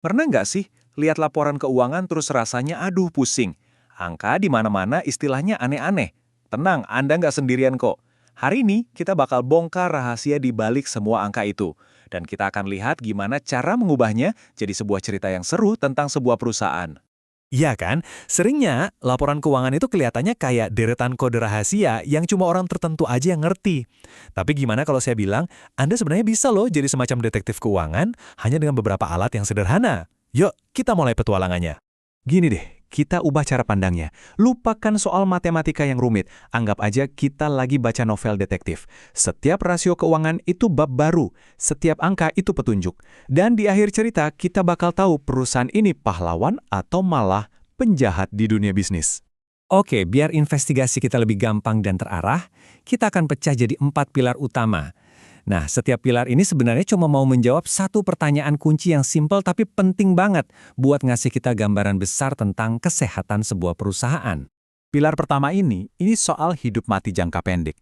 Pernah nggak sih lihat laporan keuangan terus rasanya aduh pusing? Angka di mana-mana istilahnya aneh-aneh. Tenang, Anda nggak sendirian kok. Hari ini kita bakal bongkar rahasia di balik semua angka itu. Dan kita akan lihat gimana cara mengubahnya jadi sebuah cerita yang seru tentang sebuah perusahaan. Iya kan? Seringnya laporan keuangan itu kelihatannya kayak deretan kode rahasia yang cuma orang tertentu aja yang ngerti. Tapi gimana kalau saya bilang, Anda sebenarnya bisa loh jadi semacam detektif keuangan hanya dengan beberapa alat yang sederhana. Yuk, kita mulai petualangannya. Gini deh, kita ubah cara pandangnya. Lupakan soal matematika yang rumit. Anggap aja kita lagi baca novel detektif. Setiap rasio keuangan itu bab baru. Setiap angka itu petunjuk. Dan di akhir cerita, kita bakal tahu perusahaan ini pahlawan atau malah penjahat di dunia bisnis. Oke, biar investigasi kita lebih gampang dan terarah, kita akan pecah jadi 4 pilar utama. Nah, setiap pilar ini sebenarnya cuma mau menjawab satu pertanyaan kunci yang simpel tapi penting banget buat ngasih kita gambaran besar tentang kesehatan sebuah perusahaan. Pilar pertama ini soal hidup mati jangka pendek.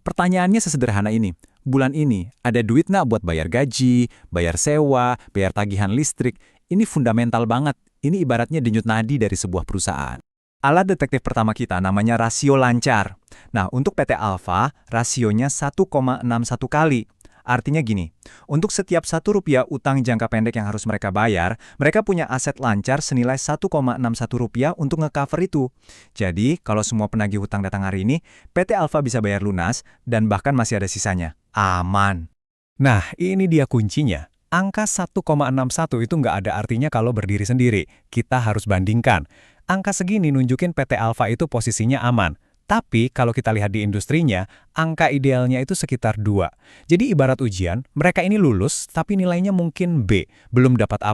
Pertanyaannya sesederhana ini, bulan ini ada duit nggak buat bayar gaji, bayar sewa, bayar tagihan listrik? Ini fundamental banget, ini ibaratnya denyut nadi dari sebuah perusahaan. Alat detektif pertama kita namanya rasio lancar. Nah, untuk PT Alfa, rasionya 1,61 kali. Artinya gini, untuk setiap Rp1 utang jangka pendek yang harus mereka bayar, mereka punya aset lancar senilai Rp1,61 untuk nge-cover itu. Jadi, kalau semua penagih hutang datang hari ini, PT Alfa bisa bayar lunas dan bahkan masih ada sisanya. Aman. Nah, ini dia kuncinya. Angka 1,61 itu nggak ada artinya kalau berdiri sendiri. Kita harus bandingkan. Angka segini nunjukin PT Alfa itu posisinya aman. Tapi kalau kita lihat di industrinya, angka idealnya itu sekitar 2. Jadi ibarat ujian, mereka ini lulus tapi nilainya mungkin B, belum dapat A+.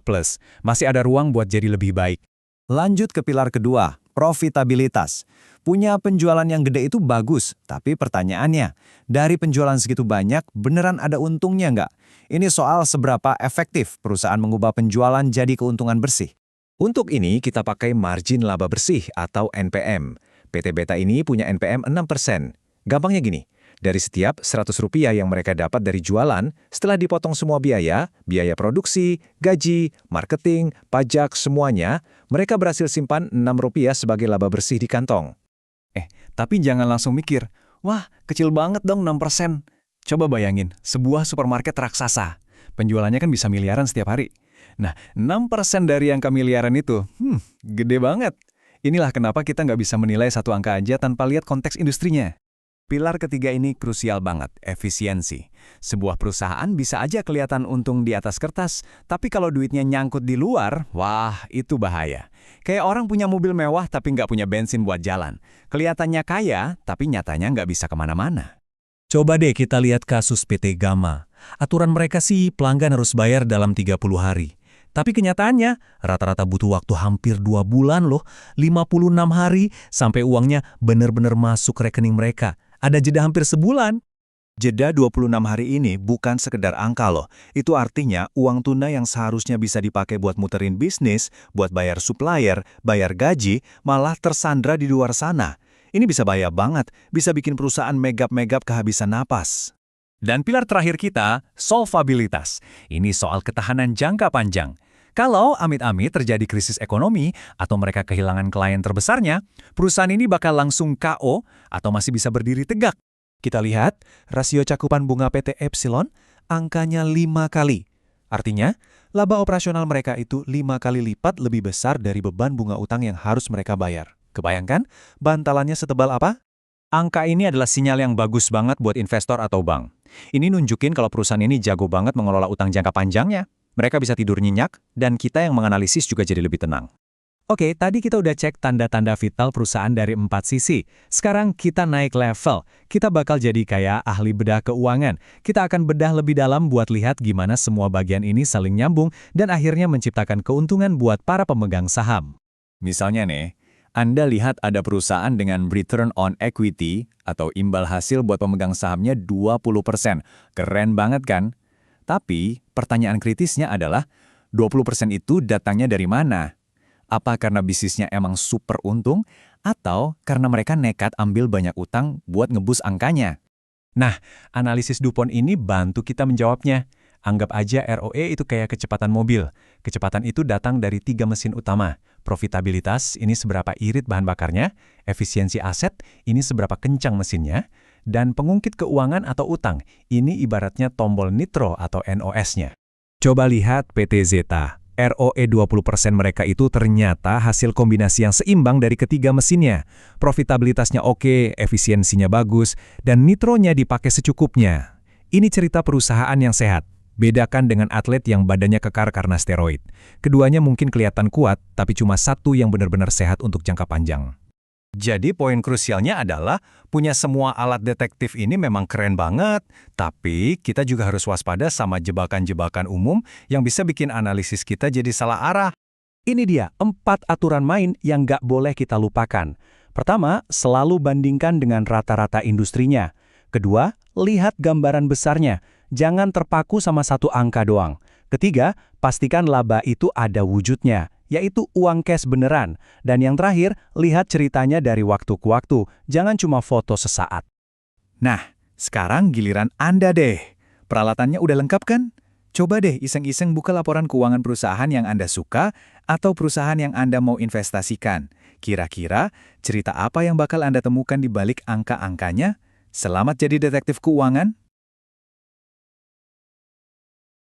Masih ada ruang buat jadi lebih baik. Lanjut ke pilar kedua, profitabilitas. Punya penjualan yang gede itu bagus, tapi pertanyaannya, dari penjualan segitu banyak, beneran ada untungnya nggak? Ini soal seberapa efektif perusahaan mengubah penjualan jadi keuntungan bersih. Untuk ini, kita pakai margin laba bersih atau NPM. PT Beta ini punya NPM 6%. Gampangnya gini, dari setiap Rp100 yang mereka dapat dari jualan, setelah dipotong semua biaya, biaya produksi, gaji, marketing, pajak, semuanya, mereka berhasil simpan Rp6 sebagai laba bersih di kantong. Tapi jangan langsung mikir, wah, kecil banget dong 6%. Coba bayangin, sebuah supermarket raksasa. Penjualannya kan bisa miliaran setiap hari. Nah, 6% dari angka miliaran itu, gede banget. Inilah kenapa kita nggak bisa menilai satu angka aja tanpa lihat konteks industrinya. Pilar ketiga ini krusial banget, efisiensi. Sebuah perusahaan bisa aja kelihatan untung di atas kertas, tapi kalau duitnya nyangkut di luar, wah, itu bahaya. Kayak orang punya mobil mewah tapi nggak punya bensin buat jalan. Kelihatannya kaya, tapi nyatanya nggak bisa kemana-mana. Coba deh kita lihat kasus PT Gamma. Aturan mereka sih pelanggan harus bayar dalam 30 hari. Tapi kenyataannya, rata-rata butuh waktu hampir 2 bulan loh, 56 hari sampai uangnya benar-benar masuk rekening mereka. Ada jeda hampir sebulan. Jeda 26 hari ini bukan sekedar angka loh. Itu artinya uang tunai yang seharusnya bisa dipakai buat muterin bisnis, buat bayar supplier, bayar gaji, malah tersandra di luar sana. Ini bisa bahaya banget, bisa bikin perusahaan megap-megap kehabisan napas. Dan pilar terakhir kita, solvabilitas. Ini soal ketahanan jangka panjang. Kalau amit-amit terjadi krisis ekonomi atau mereka kehilangan klien terbesarnya, perusahaan ini bakal langsung KO atau masih bisa berdiri tegak. Kita lihat, rasio cakupan bunga PT Epsilon, angkanya 5 kali. Artinya, laba operasional mereka itu 5 kali lipat lebih besar dari beban bunga utang yang harus mereka bayar. Kebayangkan, bantalannya setebal apa? Angka ini adalah sinyal yang bagus banget buat investor atau bank. Ini nunjukin kalau perusahaan ini jago banget mengelola utang jangka panjangnya. Mereka bisa tidur nyenyak, dan kita yang menganalisis juga jadi lebih tenang. Oke, tadi kita udah cek tanda-tanda vital perusahaan dari 4 sisi. Sekarang kita naik level. Kita bakal jadi kayak ahli bedah keuangan. Kita akan bedah lebih dalam buat lihat gimana semua bagian ini saling nyambung dan akhirnya menciptakan keuntungan buat para pemegang saham. Misalnya nih, Anda lihat ada perusahaan dengan return on equity atau imbal hasil buat pemegang sahamnya 20%. Keren banget kan? Tapi pertanyaan kritisnya adalah 20% itu datangnya dari mana? Apa karena bisnisnya emang super untung atau karena mereka nekat ambil banyak utang buat ngebus angkanya? Nah, analisis DuPont ini bantu kita menjawabnya. Anggap aja ROE itu kayak kecepatan mobil. Kecepatan itu datang dari 3 mesin utama. Profitabilitas, ini seberapa irit bahan bakarnya, efisiensi aset, ini seberapa kencang mesinnya, dan pengungkit keuangan atau utang, ini ibaratnya tombol nitro atau NOS-nya. Coba lihat PT Zeta. ROE 20% mereka itu ternyata hasil kombinasi yang seimbang dari ketiga mesinnya. Profitabilitasnya oke, efisiensinya bagus, dan nitronya dipakai secukupnya. Ini cerita perusahaan yang sehat. Bedakan dengan atlet yang badannya kekar karena steroid. Keduanya mungkin kelihatan kuat, tapi cuma satu yang benar-benar sehat untuk jangka panjang. Jadi poin krusialnya adalah punya semua alat detektif ini memang keren banget, tapi kita juga harus waspada sama jebakan-jebakan umum yang bisa bikin analisis kita jadi salah arah. Ini dia 4 aturan main yang nggak boleh kita lupakan. Pertama, selalu bandingkan dengan rata-rata industrinya. Kedua, lihat gambaran besarnya. Jangan terpaku sama satu angka doang. Ketiga, pastikan laba itu ada wujudnya, yaitu uang cash beneran. Dan yang terakhir, lihat ceritanya dari waktu ke waktu. Jangan cuma foto sesaat. Nah, sekarang giliran Anda deh. Peralatannya udah lengkap kan? Coba deh iseng-iseng buka laporan keuangan perusahaan yang Anda suka atau perusahaan yang Anda mau investasikan. Kira-kira cerita apa yang bakal Anda temukan di balik angka-angkanya? Selamat jadi detektif keuangan.